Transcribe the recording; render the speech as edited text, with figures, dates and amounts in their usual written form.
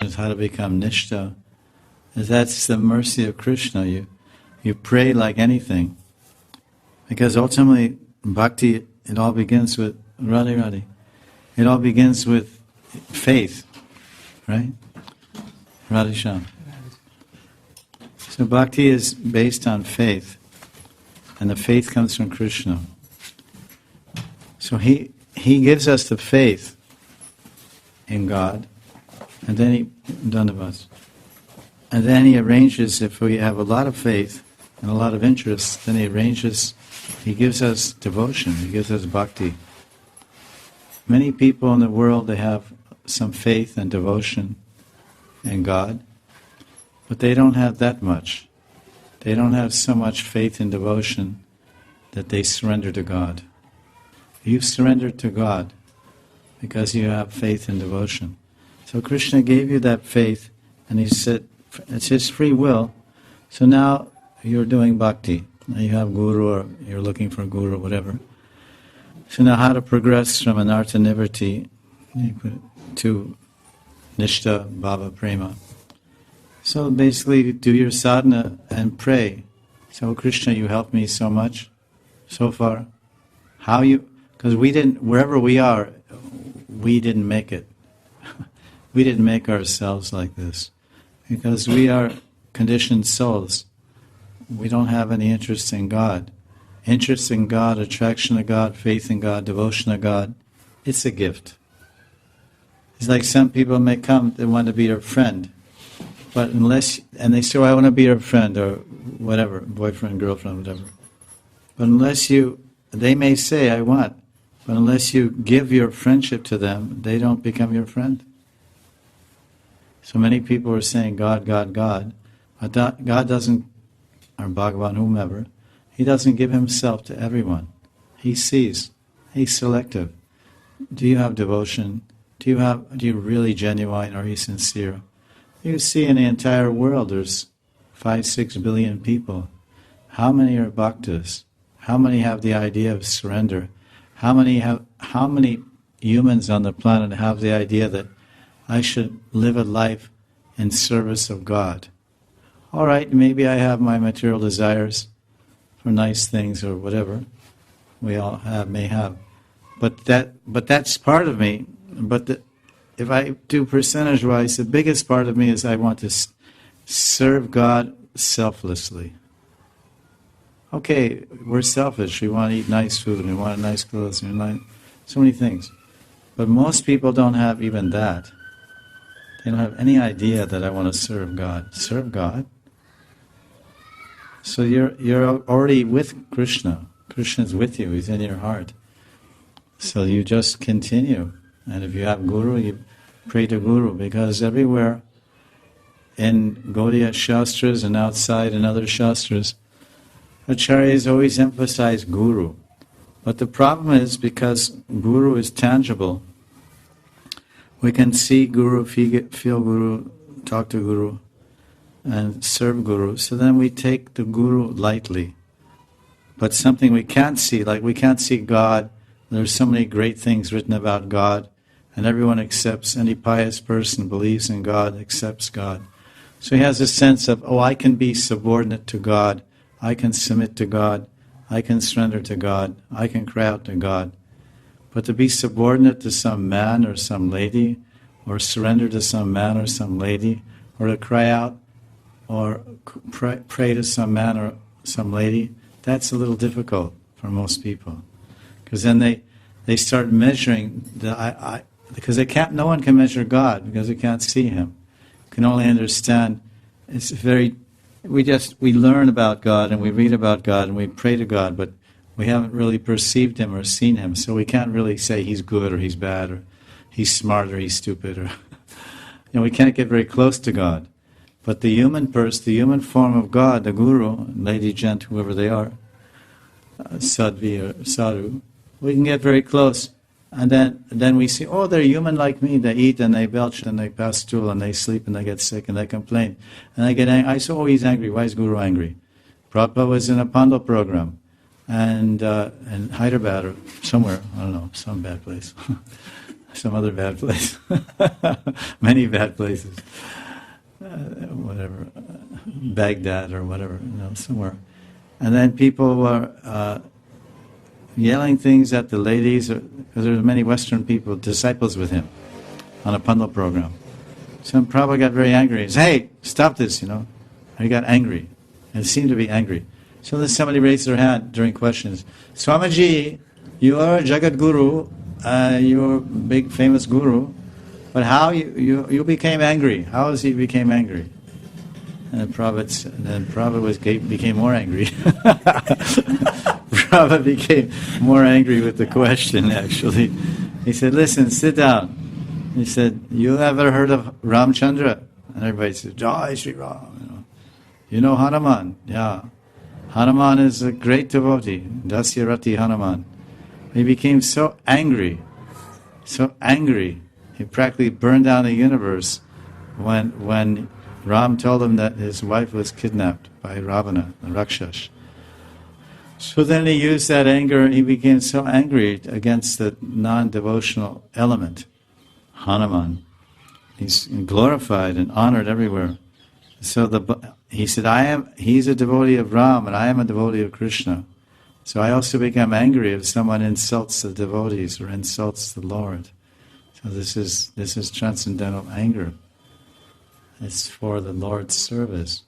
is how to become nishta. That's the mercy of Krishna. You pray like anything. Because ultimately, bhakti, it all begins with Radhe Radhe. It all begins with faith, right? Radhe Shyam. So bhakti is based on faith, and the faith comes from Krishna. So he gives us the faith in God, and then he Dandavas. And then he arranges, if we have a lot of faith and a lot of interest, then he gives us devotion, he gives us bhakti. Many people in the world, they have some faith and devotion in God, but they don't have that much. They don't have so much faith and devotion that they surrender to God. You surrender to God because you have faith and devotion. So Krishna gave you that faith, and he said, it's his free will. So now you're doing bhakti. Now you have guru, or you're looking for a guru, or whatever. So now how to progress from anartha nivritti to nishta bhava prema. So basically do your sadhana and pray. So Krishna, you helped me so much so far. Because wherever we are, we didn't make it. We didn't make ourselves like this. Because we are conditioned souls. We don't have any interest in God. Interest in God, attraction to God, faith in God, devotion to God, it's a gift. It's like some people may come, they want to be your friend. But and they say, I want to be your friend, or whatever, boyfriend, girlfriend, whatever. But they may say, I want, but unless you give your friendship to them, they don't become your friend. So many people are saying God, God, God. But God doesn't, or Bhagavan, whomever, he doesn't give himself to everyone. He sees. He's selective. Do you have devotion? Do you really genuine? Are you sincere? You see in the entire world there's 5-6 billion people. How many are bhaktas? How many have the idea of surrender? How many humans on the planet have the idea that I should live a life in service of God? All right, maybe I have my material desires for nice things or whatever. We all may have. But that's part of me. But if I do percentage-wise, the biggest part of me is I want to serve God selflessly. Okay, we're selfish. We want to eat nice food, and we want nice clothes, and we want so many things. But most people don't have even that. They don't have any idea that I want to serve God. Serve God? So you're already with Krishna. Krishna's with you. He's in your heart. So you just continue. And if you have Guru, you pray to Guru. Because everywhere in Gaudiya Shastras and outside in other Shastras, Acharyas always emphasize Guru. But the problem is because Guru is tangible, we can see Guru, feel Guru, talk to Guru, and serve Guru. So then we take the Guru lightly. But something we can't see, like we can't see God. There's so many great things written about God, and everyone accepts, any pious person believes in God, accepts God. So he has a sense of, I can be subordinate to God, I can submit to God, I can surrender to God, I can cry out to God. But to be subordinate to some man or some lady, or surrender to some man or some lady, or to cry out or pray to some man or some lady, that's a little difficult for most people. Because then they start measuring, because no one can measure God, because they can't see Him. You can only understand, we learn about God, and we read about God, and we pray to God, but we haven't really perceived Him or seen Him, so we can't really say He's good or He's bad, or He's smart or He's stupid, or we can't get very close to God. But the human form of God, the Guru, lady, gent, whoever they are, sadhvi or sadhu, we can get very close. And then we see, they're human like me. They eat and they belch and they pass stool and they sleep and they get sick and they complain. And they get angry. I say, he's angry. Why is Guru angry? Prabhupada was in a Pandal program and in Hyderabad or somewhere, I don't know, some bad place. some other bad place. Many bad places. Whatever, Baghdad or whatever, somewhere. And then people were yelling things at the ladies, because there were many Western people, disciples with him, on a Pandal program. So Prabhupada got very angry. He said, "Hey, stop this," And he got angry. And seemed to be angry. So then somebody raised their hand during questions. "Swamiji, you are a Jagat Guru, you're a big famous guru, but how you became angry? How is he became angry?" And Prabhupada became more angry. Prabhupada became more angry with the question, actually. He said, "Listen, sit down." He said, "You ever heard of Ramchandra?" And everybody said, "Jai Shri Ram." You know Hanuman? Yeah. Hanuman is a great devotee, Dasyarati Hanuman. He became so angry, he practically burned down the universe when Ram told him that his wife was kidnapped by Ravana, the Rakshas. So then he used that anger, he became so angry against the non-devotional element, Hanuman. He's glorified and honored everywhere. So he said, he's a devotee of Ram and I am a devotee of Krishna. So I also become angry if someone insults the devotees or insults the Lord. So this is transcendental anger. It's for the Lord's service.